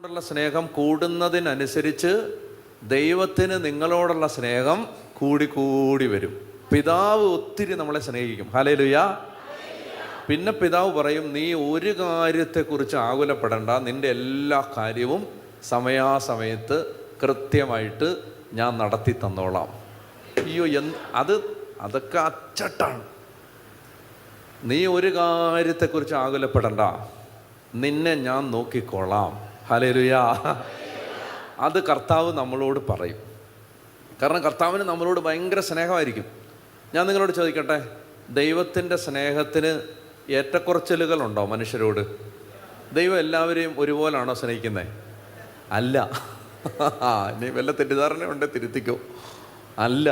ോടുള്ള സ്നേഹം കൂടുന്നതിനനുസരിച്ച് ദൈവത്തിന് നിങ്ങളോടുള്ള സ്നേഹം കൂടി വരും. പിതാവ് ഒത്തിരി നമ്മളെ സ്നേഹിക്കും. ഹല്ലേലൂയ. പിന്നെ പിതാവ് പറയും, നീ ഒരു കാര്യത്തെക്കുറിച്ച് ആകുലപ്പെടേണ്ട, നിന്റെ എല്ലാ കാര്യവും സമയാസമയത്ത് കൃത്യമായിട്ട് ഞാൻ നടത്തി തന്നോളാം. അയ്യോ, അതൊക്കെ അച്ചട്ടാണ്. നീ ഒരു കാര്യത്തെക്കുറിച്ച് ആകുലപ്പെടണ്ട, നിന്നെ ഞാൻ നോക്കിക്കോളാം. ഹല്ലേലൂയ. അത് കർത്താവ് നമ്മളോട് പറയും. കാരണം കർത്താവിന് നമ്മളോട് ഭയങ്കര സ്നേഹമായിരിക്കും. ഞാൻ നിങ്ങളോട് ചോദിക്കട്ടെ, ദൈവത്തിൻ്റെ സ്നേഹത്തിന് ഏറ്റക്കുറച്ചിലുകളുണ്ടോ മനുഷ്യരോട്? ദൈവം എല്ലാവരെയും ഒരുപോലാണോ സ്നേഹിക്കുന്നത്? അല്ല. ഇനി വല്ല തെറ്റിദ്ധാരണ ഉണ്ട്, തിരുത്തിക്കോ. അല്ല.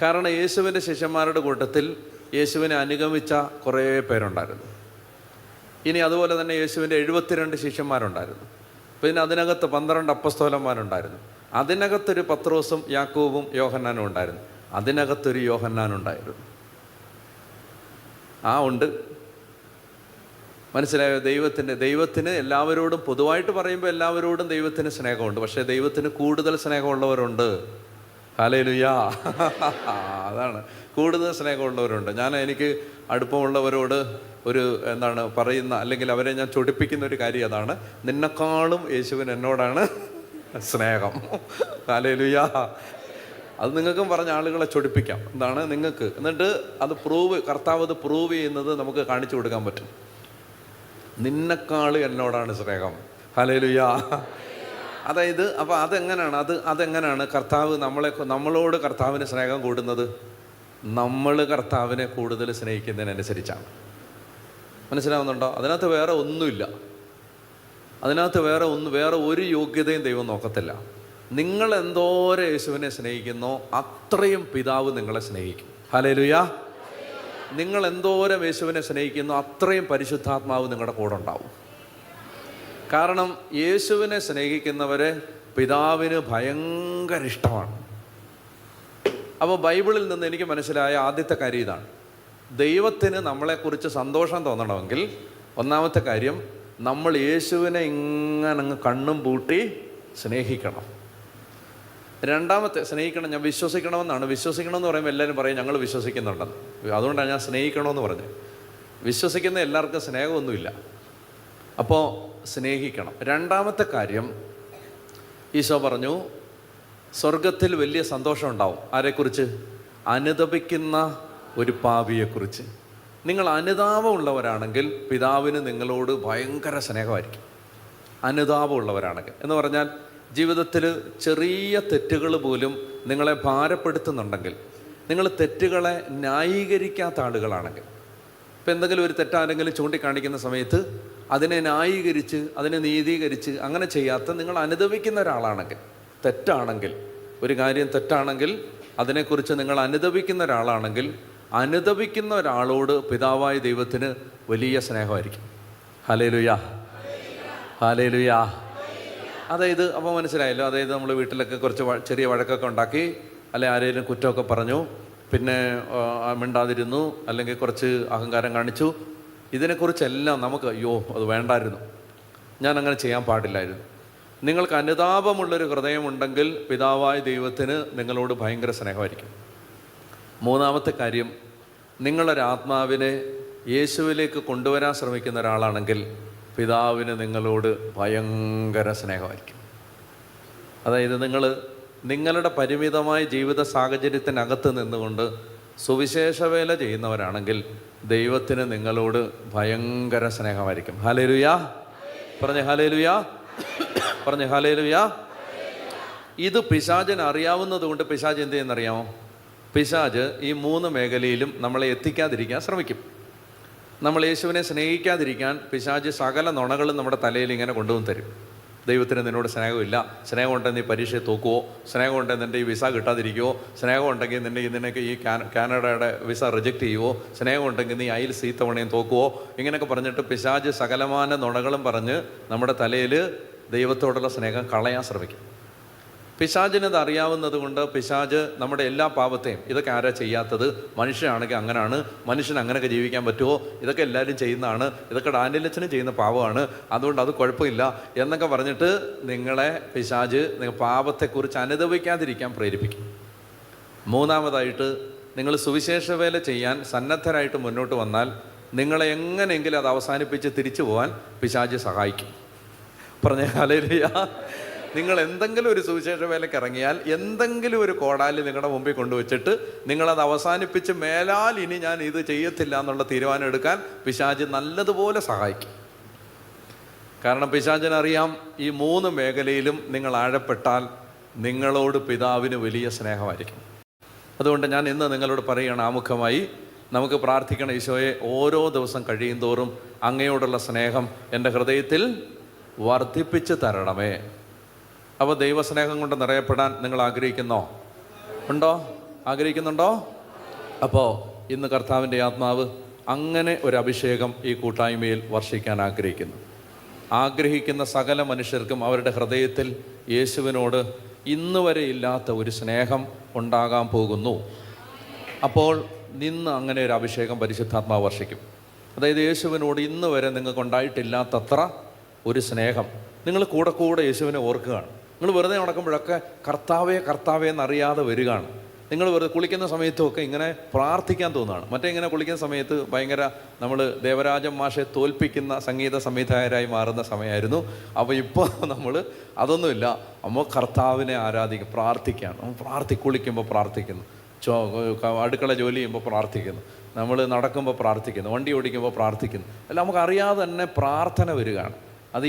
കാരണം യേശുവിൻ്റെ ശിഷ്യന്മാരുടെ കൂട്ടത്തിൽ യേശുവിനെ അനുഗമിച്ച കുറേ പേരുണ്ടായിരുന്നു. ഇനി അതുപോലെ തന്നെ യേശുവിൻ്റെ 72 ശിഷ്യന്മാരുണ്ടായിരുന്നു. പിന്നെ അതിനകത്ത് 12 അപ്പസ്തോലന്മാരുണ്ടായിരുന്നു. അതിനകത്തൊരു പത്രോസും യാക്കോബും യോഹന്നാനും ഉണ്ടായിരുന്നു. അതിനകത്തൊരു യോഹന്നാനുണ്ടായിരുന്നു. ഉണ്ട്. മനസ്സിലായോ? ദൈവത്തിന് എല്ലാവരോടും പൊതുവായിട്ട് പറയുമ്പോൾ എല്ലാവരോടും ദൈവത്തിന് സ്നേഹമുണ്ട്. പക്ഷേ ദൈവത്തിന് കൂടുതൽ സ്നേഹമുള്ളവരുണ്ട്. ഹല്ലേലൂയ. അതാണ്, കൂടുതൽ സ്നേഹമുള്ളവരുണ്ട്. എനിക്ക് അടുപ്പമുള്ളവരോട് പറയുന്ന, അല്ലെങ്കിൽ അവരെ ഞാൻ ചൊടിപ്പിക്കുന്ന ഒരു കാര്യം അതാണ്, നിന്നെക്കാളും യേശുവിന് എന്നോടാണ് സ്നേഹം. ഹല്ലേലൂയ. അത് നിങ്ങൾക്കും പറഞ്ഞ ആളുകളെ ചൊടിപ്പിക്കാം. എന്താണ് നിങ്ങൾക്ക്? എന്നിട്ട് കർത്താവ് അത് പ്രൂവ് ചെയ്യുന്നത് നമുക്ക് കാണിച്ചു കൊടുക്കാൻ പറ്റും. നിന്നെക്കാളും എന്നോടാണ് സ്നേഹം. ഹല്ലേലൂയ. അതായത് അപ്പോൾ അതെങ്ങനെയാണ് നമ്മളോട് കർത്താവിന് സ്നേഹം കൂടുന്നത്? നമ്മൾ കർത്താവിനെ കൂടുതൽ സ്നേഹിക്കുന്നതിനനുസരിച്ചാണ്. മനസ്സിലാവുന്നുണ്ടോ? അതിനകത്ത് വേറെ ഒന്നുമില്ല. വേറെ ഒരു യോഗ്യതയും ദൈവം നോക്കത്തില്ല. നിങ്ങൾ എന്തോരം യേശുവിനെ സ്നേഹിക്കുന്നോ അത്രയും പിതാവ് നിങ്ങളെ സ്നേഹിക്കും. ഹല്ലേലൂയ. നിങ്ങൾ എന്തോരം യേശുവിനെ സ്നേഹിക്കുന്നോ അത്രയും പരിശുദ്ധാത്മാവ് നിങ്ങളുടെ കൂടെ ഉണ്ടാവും. കാരണം യേശുവിനെ സ്നേഹിക്കുന്നവരെ പിതാവിന് ഭയങ്കര ഇഷ്ടമാണ്. അപ്പോൾ ബൈബിളിൽ നിന്ന് എനിക്ക് മനസ്സിലായ ആദ്യത്തെ കാര്യം ഇതാണ്: ദൈവത്തിന് നമ്മളെക്കുറിച്ച് സന്തോഷം തോന്നണമെങ്കിൽ ഒന്നാമത്തെ കാര്യം, നമ്മൾ യേശുവിനെ ഇങ്ങനെ കണ്ണും പൂട്ടി സ്നേഹിക്കണം. രണ്ടാമത്തെ, ഞാൻ വിശ്വസിക്കണമെന്നാണ്. വിശ്വസിക്കണമെന്ന് പറയുമ്പോൾ എല്ലാവരും പറയും ഞങ്ങൾ വിശ്വസിക്കുന്നുണ്ടെന്ന്. അതുകൊണ്ടാണ് ഞാൻ സ്നേഹിക്കണമെന്ന് പറഞ്ഞത്. വിശ്വസിക്കുന്ന എല്ലാവർക്കും സ്നേഹമൊന്നുമില്ല. അപ്പോൾ സ്നേഹിക്കണം. രണ്ടാമത്തെ കാര്യം, ഈശോ പറഞ്ഞു സ്വർഗത്തിൽ വലിയ സന്തോഷം ഉണ്ടാവും. ആരെക്കുറിച്ച്? അനുതപിക്കുന്ന ഒരു പാപിയെക്കുറിച്ച്. നിങ്ങൾ അനുതാപമുള്ളവരാണെങ്കിൽ പിതാവിന് നിങ്ങളോട് ഭയങ്കര സ്നേഹമായിരിക്കും. അനുതാപമുള്ളവരാണെങ്കിൽ എന്ന് പറഞ്ഞാൽ ജീവിതത്തിൽ ചെറിയ തെറ്റുകൾ പോലും നിങ്ങളെ ഭാരപ്പെടുത്തുന്നുണ്ടെങ്കിൽ, നിങ്ങൾ തെറ്റുകളെ ന്യായീകരിക്കാത്ത ആളുകളാണെങ്കിൽ, ഇപ്പം എന്തെങ്കിലും ഒരു തെറ്റാരെങ്കിലും ചൂണ്ടിക്കാണിക്കുന്ന സമയത്ത് അതിനെ ന്യായീകരിച്ച് അതിനെ നീതീകരിച്ച് അങ്ങനെ ചെയ്യാത്ത, നിങ്ങൾ അനുതപിക്കുന്ന ഒരാളാണെങ്കിൽ, ഒരു കാര്യം തെറ്റാണെങ്കിൽ അതിനെക്കുറിച്ച് നിങ്ങൾ അനുതപിക്കുന്ന ഒരാളാണെങ്കിൽ, അനുതപിക്കുന്ന ഒരാളോട് പിതാവായ ദൈവത്തിന് വലിയ സ്നേഹമായിരിക്കും. ഹല്ലേലൂയ. ഹല്ലേലൂയ. അതായത് അപ്പോൾ മനസ്സിലായല്ലോ. അതായത് നമ്മൾ വീട്ടിലൊക്കെ കുറച്ച് ചെറിയ വഴക്കൊക്കെ ഉണ്ടാക്കി, അല്ലെ ആരെങ്കിലും കുറ്റമൊക്കെ പറഞ്ഞു, പിന്നെ മിണ്ടാതിരുന്നു, അല്ലെങ്കിൽ കുറച്ച് അഹങ്കാരം കാണിച്ചു, ഇതിനെക്കുറിച്ചെല്ലാം നമുക്ക് അത് വേണ്ടായിരുന്നു, ഞാൻ അങ്ങനെ ചെയ്യാൻ പാടില്ലായിരുന്നു. നിങ്ങൾക്ക് അനുതാപമുള്ളൊരു ഹൃദയമുണ്ടെങ്കിൽ പിതാവായ ദൈവത്തിന് നിങ്ങളോട് ഭയങ്കര സ്നേഹമായിരിക്കും. മൂന്നാമത്തെ കാര്യം, നിങ്ങളൊരാത്മാവിനെ യേശുവിലേക്ക് കൊണ്ടുവരാൻ ശ്രമിക്കുന്ന ഒരാളാണെങ്കിൽ പിതാവിന് നിങ്ങളോട് ഭയങ്കര സ്നേഹമായിരിക്കും. അതായത് നിങ്ങളുടെ പരിമിതമായ ജീവിത സാഹചര്യത്തിനകത്ത് നിന്നുകൊണ്ട് സുവിശേഷ വേല ചെയ്യുന്നവരാണെങ്കിൽ ദൈവത്തിന് നിങ്ങളോട് ഭയങ്കര സ്നേഹമായിരിക്കും. ഹല്ലേലൂയ. പറഞ്ഞേ ഹല്ലേലൂയ. പറഞ്ഞേ ഹല്ലേലൂയ. ഇത് പിശാചിന് അറിയാവുന്നത് കൊണ്ട് പിശാച് എന്ത് ചെയ്യുന്നറിയാമോ? പിശാച് ഈ 3 മേഖലയിലും നമ്മളെ എത്തിക്കാതിരിക്കാൻ ശ്രമിക്കും. നമ്മൾ യേശുവിനെ സ്നേഹിക്കാതിരിക്കാൻ പിശാച് സകല നുണകളും നമ്മുടെ തലയിൽ ഇങ്ങനെ കൊണ്ടുവന്ന് തരും. ദൈവത്തിന് നിന്നോട് സ്നേഹമില്ല, സ്നേഹമുണ്ടെങ്കിൽ നീ പരീക്ഷയെ തോക്കുവോ, സ്നേഹമുണ്ടെങ്കിൽ നിൻ്റെ ഈ വിസ കിട്ടാതിരിക്കുവോ, സ്നേഹമുണ്ടെങ്കിൽ നിനക്ക് ഈ കാനഡയുടെ വിസ റിജക്റ്റ് ചെയ്യുവോ, സ്നേഹമുണ്ടെങ്കിൽ നീ IELTS തവണയും തോക്കുവോ, ഇങ്ങനെയൊക്കെ പറഞ്ഞിട്ട് പിശാച് സകലമാന നുണകളും പറഞ്ഞ് നമ്മുടെ തലയിൽ ദൈവത്തോടുള്ള സ്നേഹം കളയാൻ ശ്രമിക്കും. പിശാചിനത് അറിയാവുന്നത് കൊണ്ട് പിശാച് നമ്മുടെ എല്ലാ പാപത്തെയും, ഇതൊക്കെ ആരാ ചെയ്യാത്തത്, മനുഷ്യനാണെങ്കിൽ അങ്ങനെയാണ്, മനുഷ്യൻ അങ്ങനെയൊക്കെ ജീവിക്കാൻ പറ്റുമോ, ഇതൊക്കെ എല്ലാവരും ചെയ്യുന്നതാണ്, ഇതൊക്കെ ഡാനിയലച്ചനും ചെയ്യുന്ന പാപമാണ്, അതുകൊണ്ട് അത് കുഴപ്പമില്ല എന്നൊക്കെ പറഞ്ഞിട്ട് നിങ്ങളെ പിശാച് നിങ്ങൾ പാപത്തെക്കുറിച്ച് അനുഭവിക്കാതിരിക്കാൻ പ്രേരിപ്പിക്കും. മൂന്നാമതായിട്ട്, നിങ്ങൾ സുവിശേഷ വേല ചെയ്യാൻ സന്നദ്ധരായിട്ട് മുന്നോട്ട് വന്നാൽ നിങ്ങളെ എങ്ങനെയെങ്കിലും അത് അവസാനിപ്പിച്ച് തിരിച്ചു പോകാൻ പിശാച് സഹായിക്കും. പറഞ്ഞ ഹല്ലേലൂയ. നിങ്ങൾ എന്തെങ്കിലും ഒരു സുവിശേഷ വേലയ്ക്ക് ഇറങ്ങിയാൽ എന്തെങ്കിലും ഒരു കോടാലി നിങ്ങളുടെ മുമ്പിൽ കൊണ്ടുവച്ചിട്ട് നിങ്ങളത് അവസാനിപ്പിച്ച് മേലാൽ ഇനി ഞാൻ ഇത് ചെയ്യത്തില്ല എന്നുള്ള തീരുമാനം എടുക്കാൻ പിശാച് നല്ലതുപോലെ സഹായിക്കും. കാരണം പിശാചിനറിയാം ഈ 3 മേഖലയിലും നിങ്ങൾ ആഴപ്പെട്ടാൽ നിങ്ങളോട് പിതാവിന് വലിയ സ്നേഹമായിരിക്കും. അതുകൊണ്ട് ഞാൻ ഇന്ന് നിങ്ങളോട് പറയുകയാണ്, ആമുഖമായി നമുക്ക് പ്രാർത്ഥിക്കണം, ഈശോയെ ഓരോ ദിവസം കഴിയുന്തോറും അങ്ങയോടുള്ള സ്നേഹം എൻ്റെ ഹൃദയത്തിൽ വർദ്ധിപ്പിച്ച് തരണമേ. അപ്പോൾ ദൈവസ്നേഹം കൊണ്ട് നിറയപ്പെടാൻ നിങ്ങൾ ആഗ്രഹിക്കുന്നുണ്ടോ? അപ്പോൾ ഇന്ന് കർത്താവിൻ്റെ ആത്മാവ് അങ്ങനെ ഒരു അഭിഷേകം ഈ കൂട്ടായ്മയിൽ വർഷിക്കാൻ ആഗ്രഹിക്കുന്ന സകല മനുഷ്യർക്കും അവരുടെ ഹൃദയത്തിൽ യേശുവിനോട് ഇന്ന് വരെ ഇല്ലാത്ത ഒരു സ്നേഹം ഉണ്ടാകാൻ പോകുന്നു. അപ്പോൾ നിന്ന് അങ്ങനെ ഒരു അഭിഷേകം പരിശുദ്ധാത്മാവ് വർഷിക്കും. അതായത് യേശുവിനോട് ഇന്ന് വരെ നിങ്ങൾക്ക് ഉണ്ടായിട്ടില്ലാത്തത്ര ഒരു സ്നേഹം നിങ്ങൾ കൂടെ യേശുവിനെ ഓർക്കുകയാണ്. നിങ്ങൾ വെറുതെ നടക്കുമ്പോഴൊക്കെ കർത്താവേ എന്നറിയാതെ വരികയാണ്. നിങ്ങൾ വെറുതെ കുളിക്കുന്ന സമയത്തുമൊക്കെ ഇങ്ങനെ പ്രാർത്ഥിക്കാൻ തോന്നുകയാണ്. മറ്റേ ഇങ്ങനെ കുളിക്കുന്ന സമയത്ത് ഭയങ്കര നമ്മൾ ദേവരാജൻ മാഷെ തോൽപ്പിക്കുന്ന സംഗീത സംവിധായകരായി മാറുന്ന സമയമായിരുന്നു. അപ്പോൾ ഇപ്പോൾ നമ്മൾ അതൊന്നുമില്ല, നമ്മൾ കർത്താവിനെ ആരാധിക്കും, പ്രാർത്ഥിക്കുകയാണ്. നമ്മൾ കുളിക്കുമ്പോൾ പ്രാർത്ഥിക്കുന്നു, അടുക്കള ജോലി ചെയ്യുമ്പോൾ പ്രാർത്ഥിക്കുന്നു, നമ്മൾ നടക്കുമ്പോൾ പ്രാർത്ഥിക്കുന്നു, വണ്ടി ഓടിക്കുമ്പോൾ പ്രാർത്ഥിക്കുന്നു. എല്ലാം നമുക്കറിയാതെ തന്നെ പ്രാർത്ഥന വരികയാണ്. അത്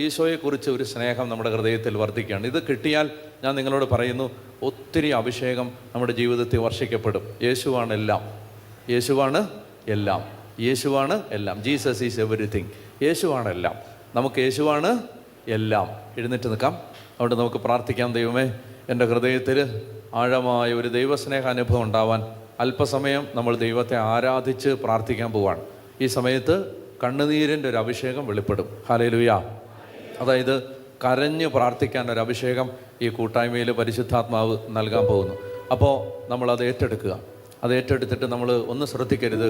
ഈശോയെക്കുറിച്ച് ഒരു സ്നേഹം നമ്മുടെ ഹൃദയത്തിൽ വർദ്ധിക്കുകയാണ്. ഇത് കിട്ടിയാൽ ഞാൻ നിങ്ങളോട് പറയുന്നു, ഒത്തിരി അഭിഷേകം നമ്മുടെ ജീവിതത്തിൽ വർഷിക്കപ്പെടും. യേശുവാണ് എല്ലാം. Jesus is everything. യേശുവാണ് എല്ലാം. നമുക്ക് യേശുവാണ് എല്ലാം. എഴുന്നേറ്റ് നിൽക്കാം. അതുകൊണ്ട് നമുക്ക് പ്രാർത്ഥിക്കാം. ദൈവമേ, എൻ്റെ ഹൃദയത്തിൽ ആഴമായ ഒരു ദൈവസ്നേഹ അനുഭവം ഉണ്ടാവാൻ അല്പസമയം നമ്മൾ ദൈവത്തെ ആരാധിച്ച് പ്രാർത്ഥിക്കാൻ പോവാണ്. ഈ സമയത്ത് കണ്ണുനീരിൻ്റെ ഒരു അഭിഷേകം വെളിപ്പെടും. ഹല്ലേലൂയ. അതായത് കരഞ്ഞ് പ്രാർത്ഥിക്കാൻ ഒരു അഭിഷേകം ഈ കൂട്ടായ്മയിൽ പരിശുദ്ധാത്മാവ് നൽകാൻ പോകുന്നു. അപ്പോൾ നമ്മളത് ഏറ്റെടുത്തിട്ട് നമ്മൾ ഒന്ന് ശ്രദ്ധിക്കരുത്,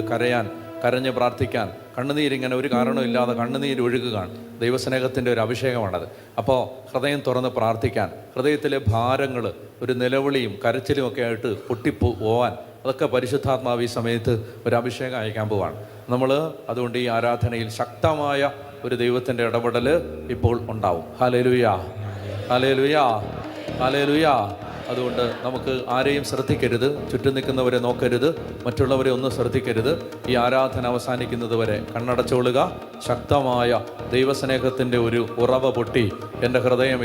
കരഞ്ഞ് പ്രാർത്ഥിക്കാൻ. കണ്ണുനീരിങ്ങനെ ഒരു കാരണമില്ലാതെ കണ്ണുനീര് ഒഴുകുകയാണ്. ദൈവസ്നേഹത്തിൻ്റെ ഒരു അഭിഷേകമാണത്. അപ്പോൾ ഹൃദയം തുറന്ന് പ്രാർത്ഥിക്കാൻ, ഹൃദയത്തിലെ ഭാരങ്ങൾ, ഒരു നിലവിളിയും കരച്ചിലും ഒക്കെ ആയിട്ട് പൊട്ടിപ്പോവാൻ, അതൊക്കെ പരിശുദ്ധാത്മാവ് ഈ സമയത്ത് ഒരു അഭിഷേകം അയക്കാൻ പോവാണ്. അതുകൊണ്ട് ഈ ആരാധനയിൽ ശക്തമായ ഒരു ദൈവത്തിൻ്റെ ഇടപെടൽ ഇപ്പോൾ ഉണ്ടാവും. ഹല്ലേലൂയ. അതുകൊണ്ട് നമുക്ക് ആരെയും ശ്രദ്ധിക്കരുത്, ചുറ്റും നിൽക്കുന്നവരെ നോക്കരുത്, മറ്റുള്ളവരെ ഒന്നും ശ്രദ്ധിക്കരുത്. ഈ ആരാധന അവസാനിക്കുന്നത് വരെ കണ്ണടച്ചോളുക. ശക്തമായ ദൈവസ്നേഹത്തിൻ്റെ ഒരു ഉറവ പൊട്ടി എൻ്റെ ഹൃദയം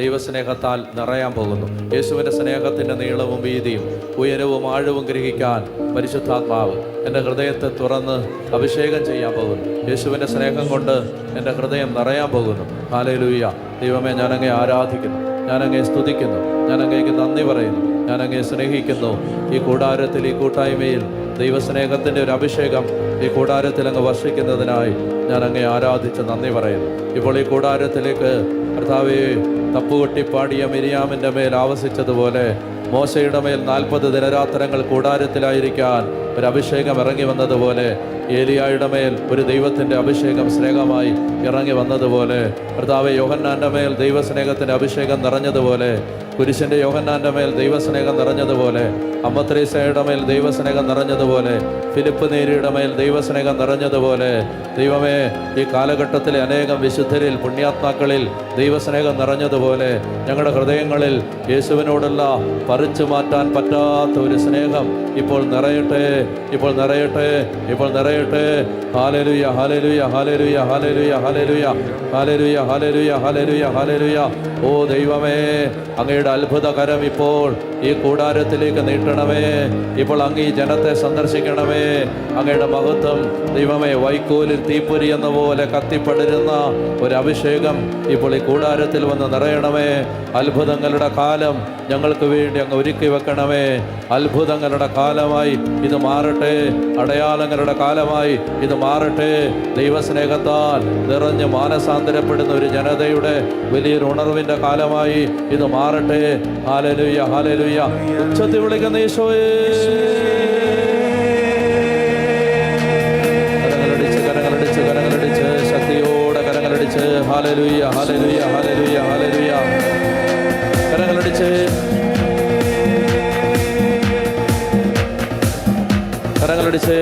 ദൈവസ്നേഹത്താൽ നിറയാൻ പോകുന്നു. യേശുവിൻ്റെ സ്നേഹത്തിൻ്റെ നീളവും വീതിയും ഉയരവും ആഴവും ഗ്രഹിക്കാൻ പരിശുദ്ധാത്മാവ് എൻ്റെ ഹൃദയത്തെ തുറന്ന് അഭിഷേകം ചെയ്യാൻ പോകുന്നു. യേശുവിൻ്റെ സ്നേഹം കൊണ്ട് എൻ്റെ ഹൃദയം നിറയാൻ പോകുന്നു. ഹല്ലേലൂയ. ദൈവമേ, ഞാനങ്ങേ ആരാധിക്കുന്നു, ഞാനങ്ങേ സ്തുതിക്കുന്നു, ഞാനങ്ങേക്ക് നന്ദി പറയുന്നു, ഞാനങ്ങേ സ്നേഹിക്കുന്നു. ഈ കൂടാരത്തിൽ, ഈ കൂട്ടായ്മയിൽ ദൈവസ്നേഹത്തിൻ്റെ ഒരു അഭിഷേകം ഈ കൂടാരത്തിൽ അങ്ങ് വർഷിക്കുന്നതിനായി ഞാനങ്ങേ ആരാധിച്ച് നന്ദി പറയുന്നു. ഇപ്പോൾ ഈ കൂടാരത്തിലേക്ക് കർത്താവേ, തപ്പുകൊട്ടി പാടിയ മിരിയാമിൻ്റെ മേൽ ആവസിച്ചതുപോലെ മോശയുടെ മേൽ 40 ദിനരാത്രങ്ങൾ കൂടാരത്തിലായിരിക്കാൻ ഒരു അഭിഷേകം ഇറങ്ങി വന്നതുപോലെ, ഏലിയായുടെ മേൽ ഒരു ദൈവത്തിൻ്റെ അഭിഷേകം സ്നേഹമായി ഇറങ്ങി വന്നതുപോലെ, കർത്താവേ, യോഹന്നാൻ്റെ മേൽ ദൈവസ്നേഹത്തിൻ്റെ അഭിഷേകം നിറഞ്ഞതുപോലെ, കുരിശിൻ്റെ യോഹന്നാൻ്റെ മേൽ ദൈവസ്നേഹം നിറഞ്ഞതുപോലെ, അമ്മത്രേസയുടെ മേൽ ദൈവസ്നേഹം നിറഞ്ഞതുപോലെ, ഫിലിപ്പ് നേരിയുടെ മേൽ ദൈവസ്നേഹം നിറഞ്ഞതുപോലെ, ദൈവമേ, ഈ കാലഘട്ടത്തിലെ അനേകം വിശുദ്ധരിൽ, പുണ്യാത്മാക്കളിൽ ദൈവസ്നേഹം നിറഞ്ഞതുപോലെ ഞങ്ങളുടെ ഹൃദയങ്ങളിൽ യേശുവിനോടുള്ള പറിച്ചു മാറ്റാൻ പറ്റാത്ത ഒരു സ്നേഹം ഇപ്പോൾ നിറയട്ടെ. ഹല്ലേലൂയ, ഹല്ലേലൂയ, ഹല്ലേലൂയ, ഹല്ലേലൂയ, ഹല്ലേലൂയ, ഹല്ലേലൂയ, ഹല്ലേലൂയ, ഹല്ലേലൂയ, ഹല്ലേലൂയ. ഓ ദൈവമേ, അങ്ങയുടെ അത്ഭുത കരം ഇപ്പോൾ ഈ കൂടാരത്തിലേക്ക് നീട്ടണമേ. ഇപ്പോൾ അങ്ങ് ഈ ജനത്തെ സന്ദർശിക്കണമേ. അങ്ങയുടെ മഹത്വം ദൈവമേ, വൈക്കോലിൽ തീപ്പൊരി എന്ന പോലെ കത്തിപ്പടരുന്ന ഒരു അഭിഷേകം ഇപ്പോൾ ഈ കൂടാരത്തിൽ വന്ന് നിറയണമേ. അത്ഭുതങ്ങളുടെ കാലം ഞങ്ങൾക്ക് വേണ്ടി അങ്ങ് ഒരുക്കി വെക്കണമേ. അത്ഭുതങ്ങളുടെ കാലമായി ഇത് മാറട്ടെ. അടയാളങ്ങളുടെ കാലമായി ഇത് മാറട്ടെ. ദൈവസ്നേഹത്താൽ നിറഞ്ഞ് മാനസാന്തരപ്പെടുന്ന ഒരു ജനതയുടെ വലിയൊരു ഉണർവിൻ്റെ കാലമായി ഇത് മാറട്ടെ. Hallelujah, hallelujah. ഉച്ചത്തിൽ വിളിക്കുന്ന ഈശോയേ. കരങ്ങളടിച്ച് കരങ്ങളടിച്ച് ശക്തിയോടെ കരങ്ങളടിച്ച് ഹല്ലേലൂയ, ഹല്ലേലൂയ, ഹല്ലേലൂയ, ഹല്ലേലൂയ. കരങ്ങളടിച്ച് കരങ്ങളടിച്ച്